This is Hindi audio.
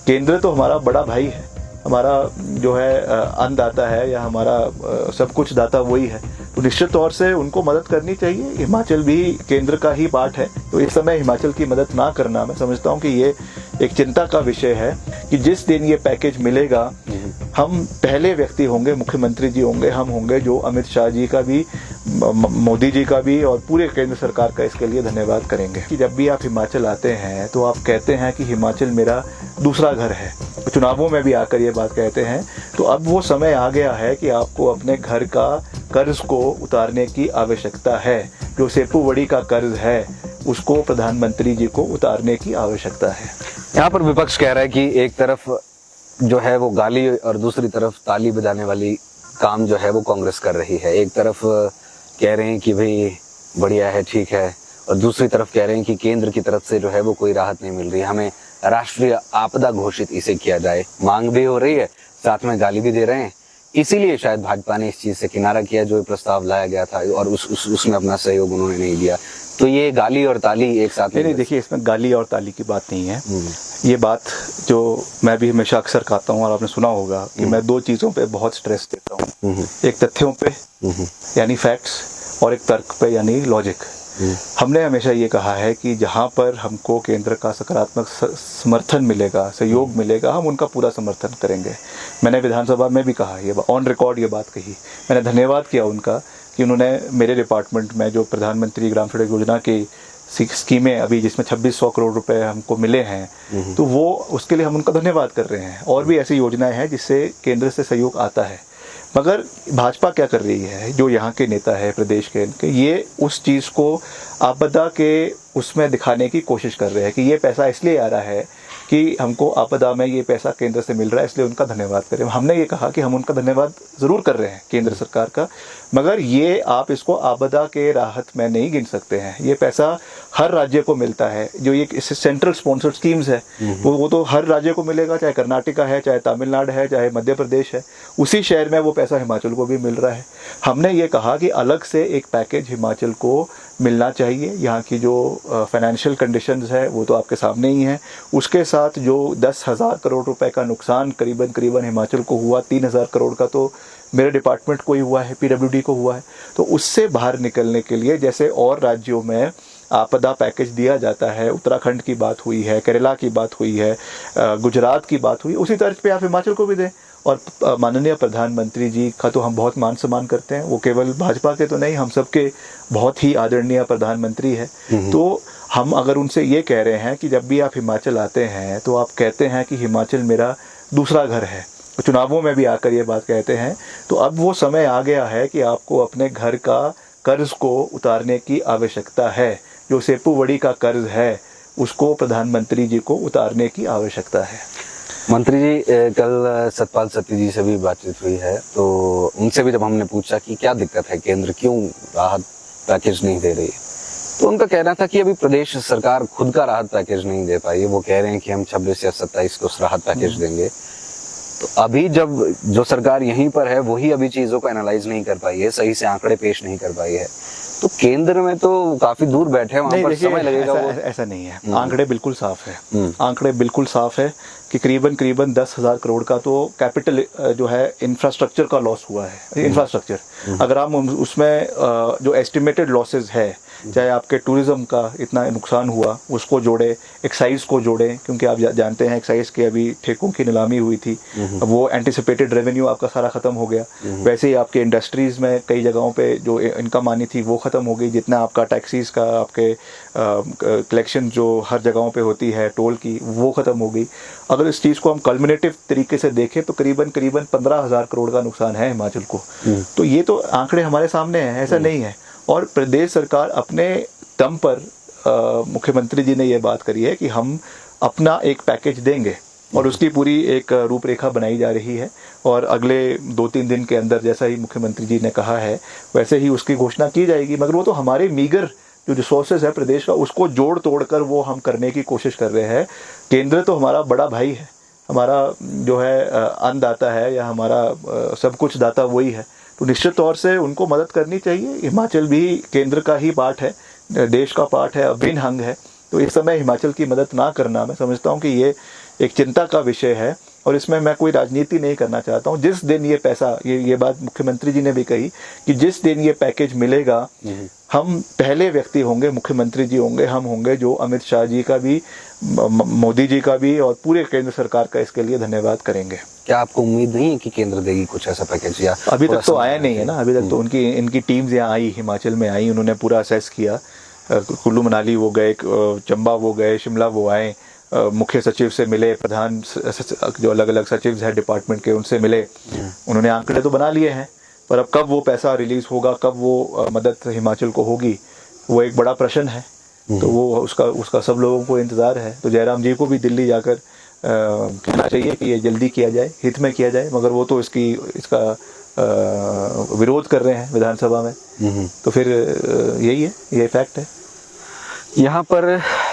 केंद्र तो हमारा बड़ा भाई है, हमारा जो है अन्नदाता है या हमारा सब कुछ दाता वही है, तो निश्चित तौर से उनको मदद करनी चाहिए। हिमाचल भी केंद्र का ही पार्ट है, तो इस समय हिमाचल की मदद ना करना मैं समझता हूँ कि ये एक चिंता का विषय है कि जिस दिन ये पैकेज मिलेगा हम पहले व्यक्ति होंगे, मुख्यमंत्री जी होंगे, हम होंगे जो अमित शाह जी का भी, मोदी जी का भी और पूरे केंद्र सरकार का इसके लिए धन्यवाद करेंगे। कि जब भी आप हिमाचल आते हैं तो आप कहते हैं कि हिमाचल मेरा दूसरा घर है, चुनावों में भी आकर ये बात कहते हैं। तो अब वो समय आ गया है कि आपको अपने घर का कर्ज को उतारने की आवश्यकता है। जो सेपुवड़ी का कर्ज है उसको प्रधानमंत्री जी को उतारने की आवश्यकता है। यहाँ पर विपक्ष कह रहा है कि एक तरफ जो है वो गाली और दूसरी तरफ ताली बजाने वाली काम जो है वो कांग्रेस कर रही है। एक तरफ कह रहे हैं कि भाई बढ़िया है, ठीक है, और दूसरी तरफ कह रहे हैं कि केंद्र की तरफ से जो है वो कोई राहत नहीं मिल रही, हमें राष्ट्रीय आपदा घोषित इसे किया जाए। मांग भी हो रही है, साथ में गाली भी दे रहे हैं। इसीलिए शायद भाजपा ने इस चीज से किनारा किया, जो प्रस्ताव लाया गया था और उसमें अपना सहयोग उन्होंने नहीं दिया। तो ये गाली और ताली एक साथ नहीं, देखिए इसमें गाली और ताली की बात नहीं है। ये बात जो मैं भी हमेशा अक्सर कहता हूँ और आपने सुना होगा कि मैं दो चीज़ों पे बहुत स्ट्रेस देता हूँ, एक तथ्यों पे यानी फैक्ट्स और एक तर्क पे यानी लॉजिक। हमने हमेशा ये कहा है कि जहाँ पर हमको केंद्र का सकारात्मक समर्थन मिलेगा, सहयोग मिलेगा, हम उनका पूरा समर्थन करेंगे। मैंने विधानसभा में भी कहा, ये ऑन रिकॉर्ड ये बात कही। मैंने धन्यवाद किया उनका कि उन्होंने मेरे डिपार्टमेंट में जो प्रधानमंत्री ग्राम सड़क योजना की स्कीमें अभी जिसमें 2600 करोड़ रुपए हमको मिले हैं, तो वो उसके लिए हम उनका धन्यवाद कर रहे हैं। और भी ऐसी योजनाएं हैं जिससे केंद्र से सहयोग आता है। मगर भाजपा क्या कर रही है, जो यहाँ के नेता है प्रदेश के, ये उस चीज़ को आपदा के उसमें दिखाने की कोशिश कर रहे हैं कि ये पैसा इसलिए आ रहा है कि हमको आपदा में ये पैसा केंद्र से मिल रहा है, इसलिए उनका धन्यवाद करें। हमने ये कहा कि हम उनका धन्यवाद ज़रूर कर रहे हैं केंद्र सरकार का, मगर ये आप इसको आपदा के राहत में नहीं गिन सकते हैं। ये पैसा हर राज्य को मिलता है। जो ये सेंट्रल स्पॉन्सर्ड स्कीम्स है वो तो हर राज्य को मिलेगा, चाहे कर्नाटका है, चाहे तमिलनाडु है, चाहे मध्य प्रदेश है। उसी शहर में वो पैसा हिमाचल को भी मिल रहा है। हमने ये कहा कि अलग से एक पैकेज हिमाचल को मिलना चाहिए। यहाँ की जो फाइनेंशियल कंडीशंस है वो तो आपके सामने ही है। उसके साथ जो 10,000 करोड़ रुपए का नुकसान करीबन हिमाचल को हुआ, 3,000 करोड़ का तो मेरे डिपार्टमेंट को ही हुआ है, पीडब्ल्यूडी को हुआ है। तो उससे बाहर निकलने के लिए जैसे और राज्यों में आपदा पैकेज दिया जाता है, उत्तराखंड की बात हुई है, केरला की बात हुई है, गुजरात की बात हुई, उसी तर्ज पे आप हिमाचल को भी दें। और माननीय प्रधानमंत्री जी का तो हम बहुत मान सम्मान करते हैं। वो केवल भाजपा के तो नहीं, हम सबके बहुत ही आदरणीय प्रधानमंत्री है। तो हम अगर उनसे ये कह रहे हैं कि जब भी आप हिमाचल आते हैं तो आप कहते हैं कि हिमाचल मेरा दूसरा घर है, चुनावों में भी आकर ये बात कहते हैं, तो अब वो समय आ गया है कि आपको अपने घर का कर्ज को उतारने की आवश्यकता है। जो सेपुवड़ी का कर्ज है उसको प्रधानमंत्री जी को उतारने की आवश्यकता है। मंत्री जी, कल सतपाल सत्ती जी से भी बातचीत हुई है, तो उनसे भी जब हमने पूछा कि क्या दिक्कत है, केंद्र क्यों राहत पैकेज नहीं दे रही है, तो उनका कहना था कि अभी प्रदेश सरकार खुद का राहत पैकेज नहीं दे पाई है। वो कह रहे हैं कि हम 26 या 27 को राहत पैकेज देंगे। तो अभी जब जो सरकार यहीं पर है वही अभी चीजों को एनालाइज नहीं कर पाई है, सही से आंकड़े पेश नहीं कर पाई है, तो केंद्र में तो काफी दूर बैठे हैं, वहां पर समय लगेगा। ऐसा नहीं है, आंकड़े बिल्कुल साफ है। आंकड़े बिल्कुल साफ है कि करीबन 10,000 करोड़ का तो कैपिटल जो है इंफ्रास्ट्रक्चर का लॉस हुआ है। इंफ्रास्ट्रक्चर अगर हम उसमें जो एस्टिमेटेड लॉसेज है, चाहे आपके टूरिज्म का इतना नुकसान हुआ उसको जोड़े, एक्साइज को जोड़े, क्योंकि आप जानते हैं एक्साइज के अभी ठेकों की नीलामी हुई थी, वो एंटिसिपेटेड रेवेन्यू आपका सारा खत्म हो गया। वैसे ही आपके इंडस्ट्रीज में कई जगहों पे जो इनकम आनी थी वो खत्म हो गई। जितना आपका टैक्सीज का आपके कलेक्शन जो हर जगहों पे होती है टोल की, वो खत्म हो गई। अगर इस चीज़ को हम कल्मिनेटिव तरीके से देखें तो करीबन 15,000 करोड़ का नुकसान है हिमाचल को। तो ये तो आंकड़े हमारे सामने हैं, ऐसा नहीं है। और प्रदेश सरकार अपने दम पर मुख्यमंत्री जी ने ये बात करी है कि हम अपना एक पैकेज देंगे और उसकी पूरी एक रूपरेखा बनाई जा रही है। और अगले 2-3 दिन के अंदर जैसा ही मुख्यमंत्री जी ने कहा है वैसे ही उसकी घोषणा की जाएगी। मगर वो तो हमारे मीगर जो रिसोर्सेज है प्रदेश का उसको जोड़ तोड़ कर वो हम करने की कोशिश कर रहे हैं। केंद्र तो हमारा बड़ा भाई है, हमारा जो है अन्नदाता है या हमारा सब कुछ दाता वही है, तो निश्चित तौर से उनको मदद करनी चाहिए। हिमाचल भी केंद्र का ही पार्ट है, देश का पार्ट है, अभिन्न अंग है। तो इस समय हिमाचल की मदद ना करना मैं समझता हूँ कि ये एक चिंता का विषय है। और इसमें मैं कोई राजनीति नहीं करना चाहता हूँ। जिस दिन ये पैसा, ये बात मुख्यमंत्री जी ने भी कही कि जिस दिन ये पैकेज मिलेगा, हम पहले व्यक्ति होंगे, मुख्यमंत्री जी होंगे, हम होंगे जो अमित शाह जी का भी, मोदी जी का भी और पूरे केंद्र सरकार का इसके लिए धन्यवाद करेंगे। क्या आपको उम्मीद नहीं है कि केंद्र देगी कुछ ऐसा पैकेज? या अभी तक तो आया नहीं है ना, अभी तक तो इनकी टीम्स यहाँ आई, हिमाचल में आई, उन्होंने पूरा असेस किया। कुल्लू मनाली वो गए, चंबा वो गए, शिमला वो आए, मुख्य सचिव से मिले, प्रधान जो अलग अलग सचिव हैं डिपार्टमेंट के, उनसे मिले। उन्होंने आंकड़े तो बना लिए हैं, पर अब कब वो पैसा रिलीज होगा, कब वो मदद हिमाचल को होगी, वो एक बड़ा प्रश्न है। तो वो उसका सब लोगों को इंतजार है। तो जयराम जी को भी दिल्ली जाकर कहना चाहिए कि ये जल्दी किया जाए, हित में किया जाए, मगर वो तो इसका विरोध कर रहे हैं विधानसभा में। तो फिर यही है, ये फैक्ट है। यहाँ पर